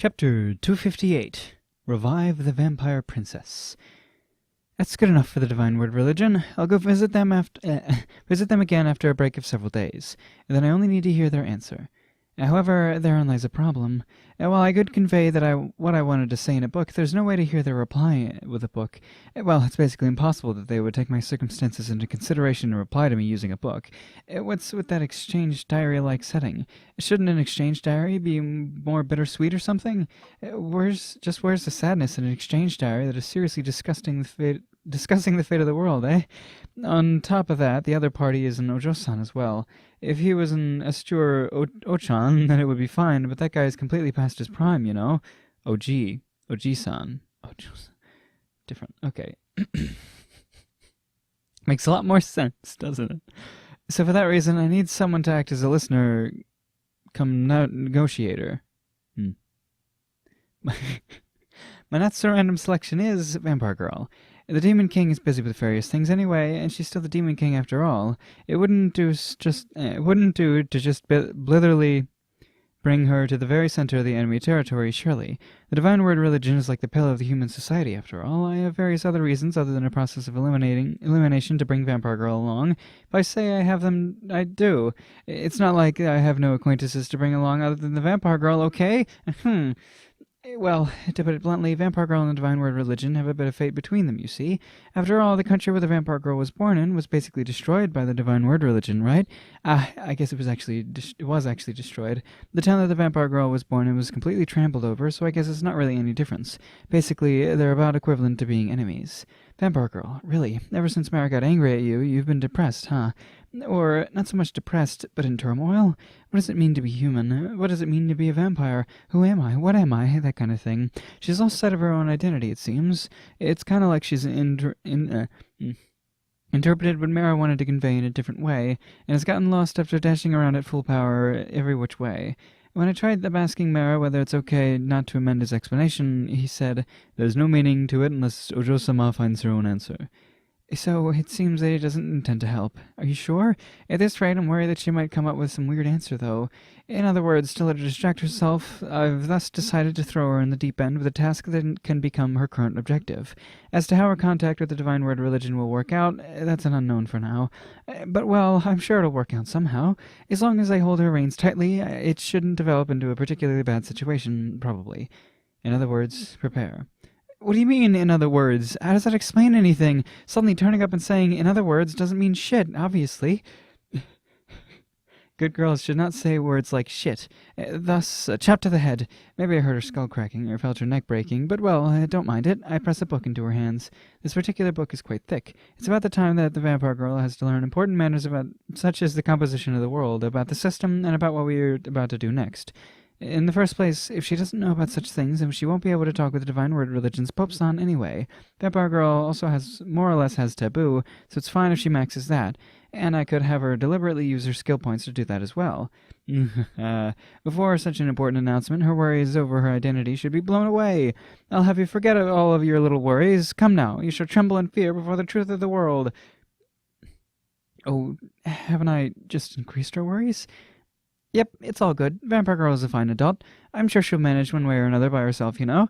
Chapter 258. Revive the Vampire Princess. That's good enough for the Divine Word Religion. I'll go visit them again after a break of several days, and then I only need to hear their answer. However, therein lies a problem. While I could convey what I wanted to say in a book, there's no way to hear their reply with a book. Well, it's basically impossible that they would take my circumstances into consideration and reply to me using a book. What's with that exchange diary-like setting? Shouldn't an exchange diary be more bittersweet or something? Where's the sadness in an exchange diary that is seriously discussing the fate of the world, eh? On top of that, the other party is an Ojo-san as well. If he was an Astur Ochan, then it would be fine, but that guy is completely past his prime, you know? Oji-san. Different. Okay. Makes a lot more sense, doesn't it? So for that reason, I need someone to act as a listener, come negotiator. My not so random selection is Vampire Girl. The Demon King is busy with various things anyway, and she's still the Demon King after all. It wouldn't do to just blithely bring her to the very center of the enemy territory, surely. The Divine Word Religion is like the pillar of the human society, after all. I have various other reasons other than a process of elimination to bring Vampire Girl along. If I say I have them, I do. It's not like I have no acquaintances to bring along other than the Vampire Girl, okay? Well, to put it bluntly, Vampire Girl and the Divine Word Religion have a bit of fate between them, you see. After all, the country where the Vampire Girl was born in was basically destroyed by the Divine Word Religion, right? I guess it was actually destroyed. The town that the Vampire Girl was born in was completely trampled over, so I guess it's not really any difference. Basically, they're about equivalent to being enemies. Vampire Girl, really, ever since Mara got angry at you, you've been depressed, huh? Or, not so much depressed, but in turmoil? What does it mean to be human? What does it mean to be a vampire? Who am I? What am I? That kind of thing. She's lost sight of her own identity, it seems. It's kind of like she's interpreted what Mara wanted to convey in a different way, and has gotten lost after dashing around at full power every which way. When I tried asking Mara whether it's okay not to amend his explanation, he said, "There's no meaning to it unless Ojo-sama finds her own answer." So, it seems that he doesn't intend to help. Are you sure? At this rate, I'm worried that she might come up with some weird answer, though. In other words, to let her distract herself, I've thus decided to throw her in the deep end with a task that can become her current objective. As to how her contact with the Divine Word Religion will work out, that's an unknown for now. But, well, I'm sure it'll work out somehow. As long as I hold her reins tightly, it shouldn't develop into a particularly bad situation, probably. In other words, prepare. What do you mean, in other words? How does that explain anything? Suddenly turning up and saying, in other words, doesn't mean shit, obviously. Good girls should not say words like shit. Thus, a chop to the head. Maybe I heard her skull cracking or felt her neck breaking, but well, I don't mind it. I press a book into her hands. This particular book is quite thick. It's about the time that the Vampire Girl has to learn important matters about, such as the composition of the world, about the system, and about what we're about to do next. In the first place, if she doesn't know about such things, then she won't be able to talk with the Divine Word Religion's Pope-san anyway. Vampire Girl also more or less has taboo, so it's fine if she maxes that. And I could have her deliberately use her skill points to do that as well. Before such an important announcement, her worries over her identity should be blown away. I'll have you forget all of your little worries. Come now, you shall tremble in fear before the truth of the world. Oh, haven't I just increased her worries? Yep, it's all good. Vampire Girl is a fine adult. I'm sure she'll manage one way or another by herself, you know.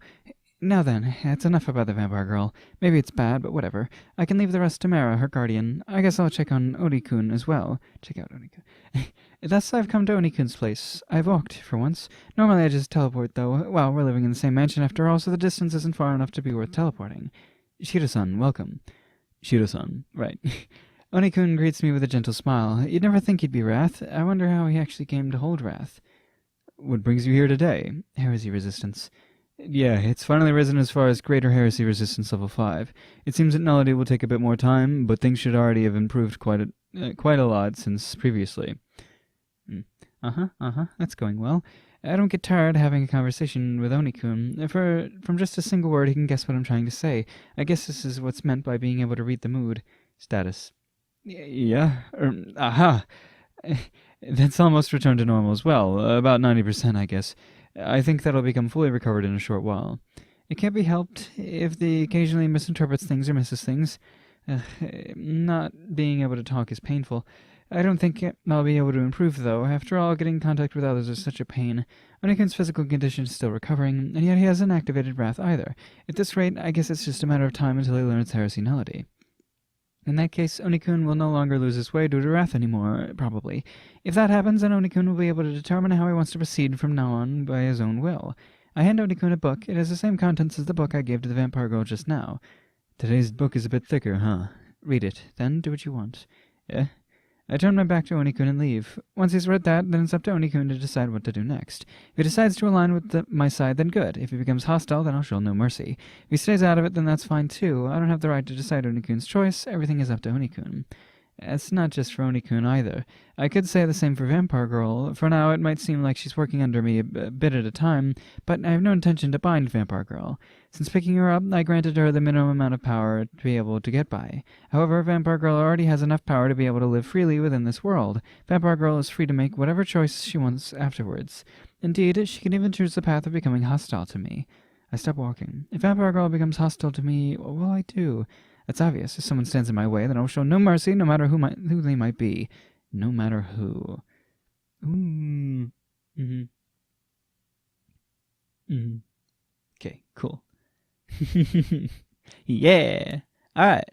Now then, that's enough about the Vampire Girl. Maybe it's bad, but whatever. I can leave the rest to Mara, her guardian. I guess I'll check on Oni-kun as well. Check out Oni-kun. Thus I've come to Oni-kun's place. I've walked, for once. Normally I just teleport, though. Well, we're living in the same mansion after all, so the distance isn't far enough to be worth teleporting. Shiro-san, welcome. Shiro-san, right. Oni-kun greets me with a gentle smile. You'd never think he'd be Wrath. I wonder how he actually came to hold Wrath. What brings you here today? Heresy resistance. Yeah, it's finally risen as far as Greater Heresy Resistance Level 5. It seems that Nullity will take a bit more time, but things should already have improved quite a lot since previously. That's going well. I don't get tired having a conversation with Oni-kun. From just a single word, he can guess what I'm trying to say. I guess this is what's meant by being able to read the mood. Status. Yeah. Aha. That's almost returned to normal as well. About 90%, I guess. I think that'll become fully recovered in a short while. It can't be helped if they occasionally misinterprets things or misses things. Not being able to talk is painful. I don't think I'll be able to improve, though. After all, getting in contact with others is such a pain. Onikun's physical condition is still recovering, and yet he hasn't activated Wrath either. At this rate, I guess it's just a matter of time until he learns Heresy Nullity. In that case, Onikun will no longer lose his way due to Wrath anymore, probably. If that happens, then Onikun will be able to determine how he wants to proceed from now on by his own will. I hand Onikun a book. It has the same contents as the book I gave to the vampire girl just now. Today's book is a bit thicker, huh? Read it, then do what you want. I turn my back to Onikun and leave. Once he's read that, then it's up to Onikun to decide what to do next. If he decides to align with my side, then good. If he becomes hostile, then I'll show no mercy. If he stays out of it, then that's fine too. I don't have the right to decide Onikun's choice. Everything is up to Onikun. It's not just for Onikun either. I could say the same for Vampire Girl. For now, it might seem like she's working under me a bit at a time, but I have no intention to bind Vampire Girl. Since picking her up, I granted her the minimum amount of power to be able to get by. However, Vampire Girl already has enough power to be able to live freely within this world. Vampire Girl is free to make whatever choice she wants afterwards. Indeed, she can even choose the path of becoming hostile to me. I stop walking. If Vampire Girl becomes hostile to me, what will I do? It's obvious. If someone stands in my way, then I will show no mercy, no matter who they might be. No matter who. Ooh. Okay, cool. Yeah. Alright.